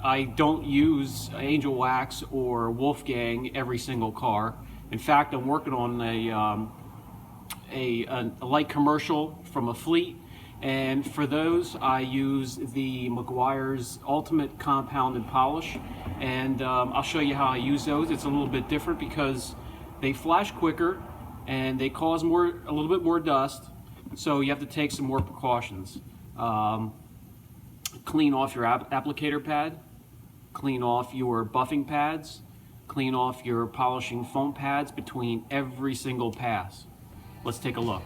I don't use Angel Wax or Wolfgang every single car. In fact, I'm working on a light commercial from a fleet, and for those I use the Meguiar's Ultimate Compound and Polish, and I'll show you how I use those. It's a little bit different because they flash quicker and they cause a little bit more dust, so you have to take some more precautions. Clean off your applicator pad, clean off your buffing pads, clean off your polishing foam pads between every single pass. Let's take a look.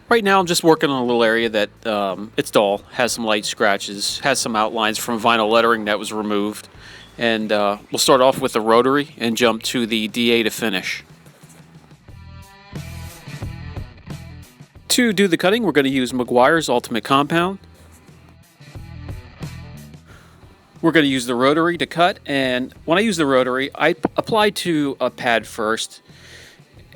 Right now I'm just working on a little area that it's dull, has some light scratches, has some outlines from vinyl lettering that was removed. And we'll start off with the rotary and jump to the DA to finish. To do the cutting, we're going to use Meguiar's Ultimate Compound. We're going to use the rotary to cut, and when I use the rotary, I apply to a pad first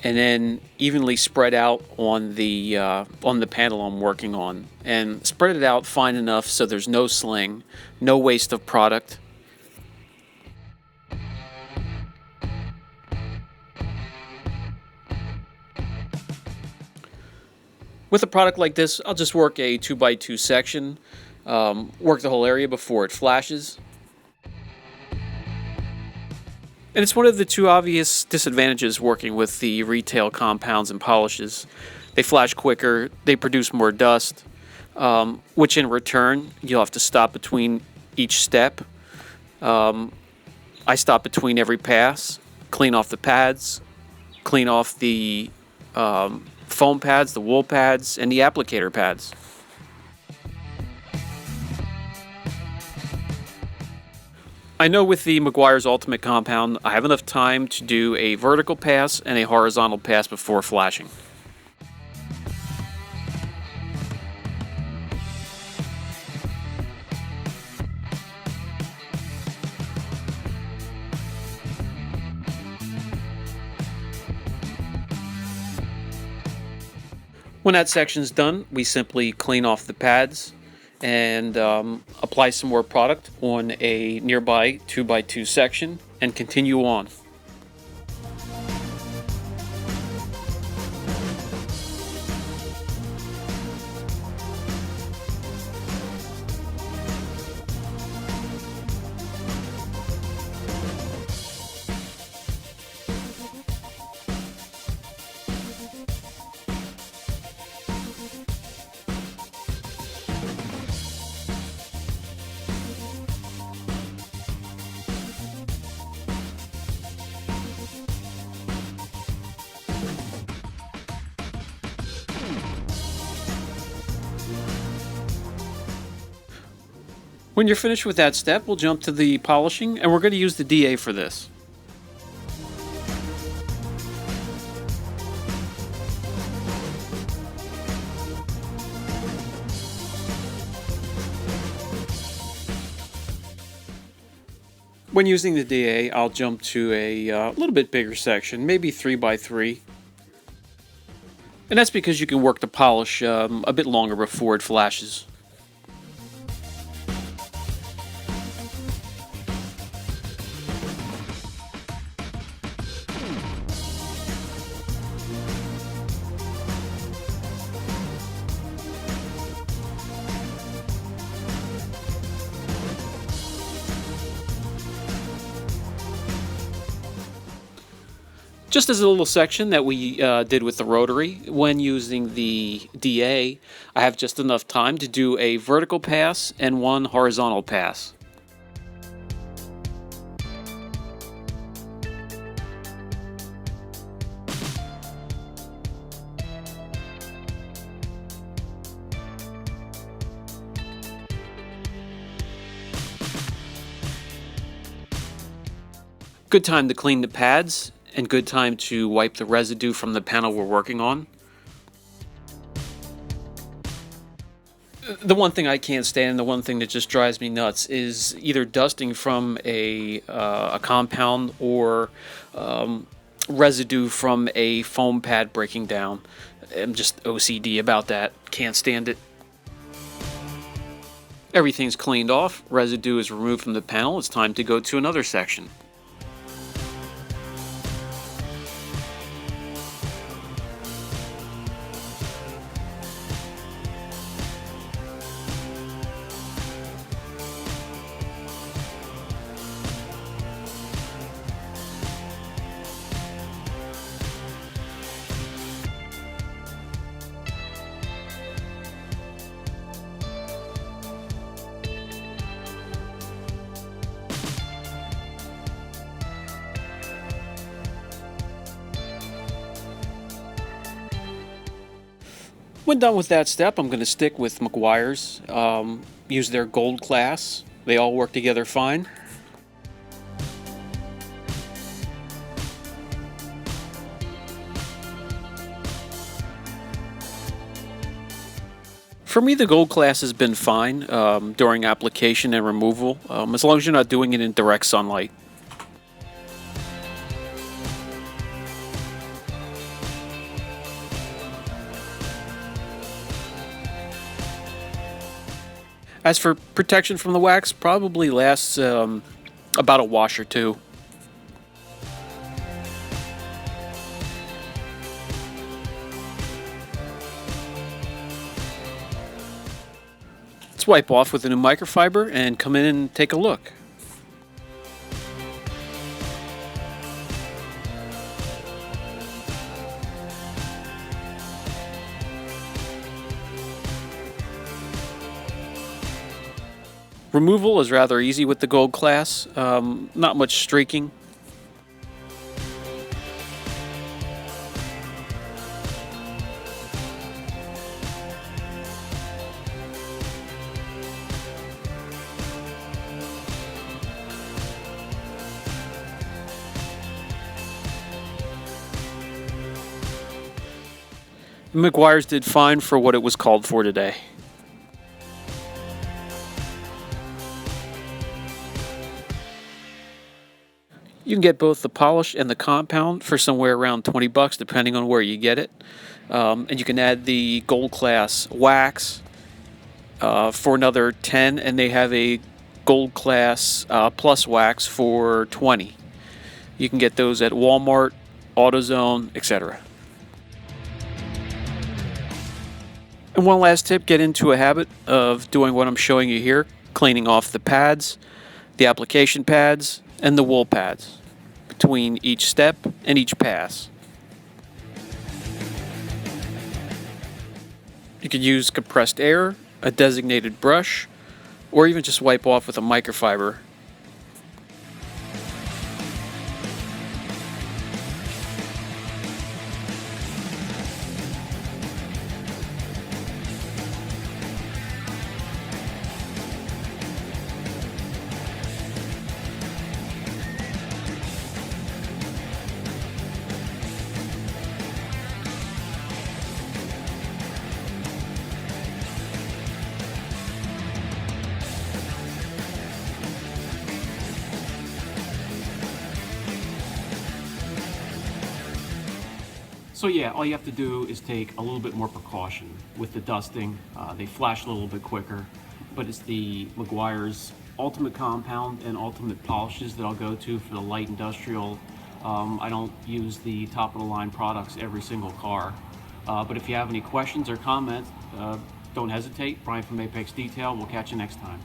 and then evenly spread out on the panel I'm working on, and spread it out fine enough so there's no sling, no waste of product. With a product like this, I'll just work a 2x2 section, work the whole area before it flashes. And it's one of the two obvious disadvantages working with the retail compounds and polishes. They flash quicker, they produce more dust, which in return, you'll have to stop between each step. I stop between every pass, clean off the pads, clean off the foam pads, the wool pads, and the applicator pads. I know with the Meguiar's Ultimate Compound, I have enough time to do a vertical pass and a horizontal pass before flashing. When that section's done, we simply clean off the pads and apply some more product on a nearby 2x2 section and continue on. When you're finished with that step, we'll jump to the polishing, and we're going to use the DA for this. When using the DA, I'll jump to a little bit bigger section, maybe 3x3. And that's because you can work the polish a bit longer before it flashes. Just as a little section that we did with the rotary, when using the DA, I have just enough time to do a vertical pass and one horizontal pass. Good time to clean the pads, and good time to wipe the residue from the panel we're working on. The one thing I can't stand, the one thing that just drives me nuts, is either dusting from a compound or residue from a foam pad breaking down. I'm just OCD about that. Can't stand it. Everything's cleaned off, residue is removed from the panel. It's time to go to another section. When done with that step, I'm going to stick with Meguiar's. Use their gold class. They all work together fine. For me, the gold class has been fine during application and removal, as long as you're not doing it in direct sunlight. As for protection from the wax, probably lasts about a wash or two. Let's wipe off with a new microfiber and come in and take a look. Removal is rather easy with the gold class, not much streaking. Meguiar's did fine for what it was called for today. You can get both the polish and the compound for somewhere around 20 bucks, depending on where you get it. And you can add the gold class wax for another 10, and they have a gold class plus wax for 20. You can get those at Walmart, AutoZone, etc. And one last tip, get into a habit of doing what I'm showing you here, cleaning off the pads, the application pads, and the wool pads between each step and each pass. You could use compressed air, a designated brush, or even just wipe off with a microfiber. So yeah, all you have to do is take a little bit more precaution with the dusting. They flash a little bit quicker, but it's the Meguiar's ultimate compound and ultimate polishes that I'll go to for the light industrial. I don't use the top of the line products every single car. But if you have any questions or comments, don't hesitate. Brian from Apex Detail. We'll catch you next time.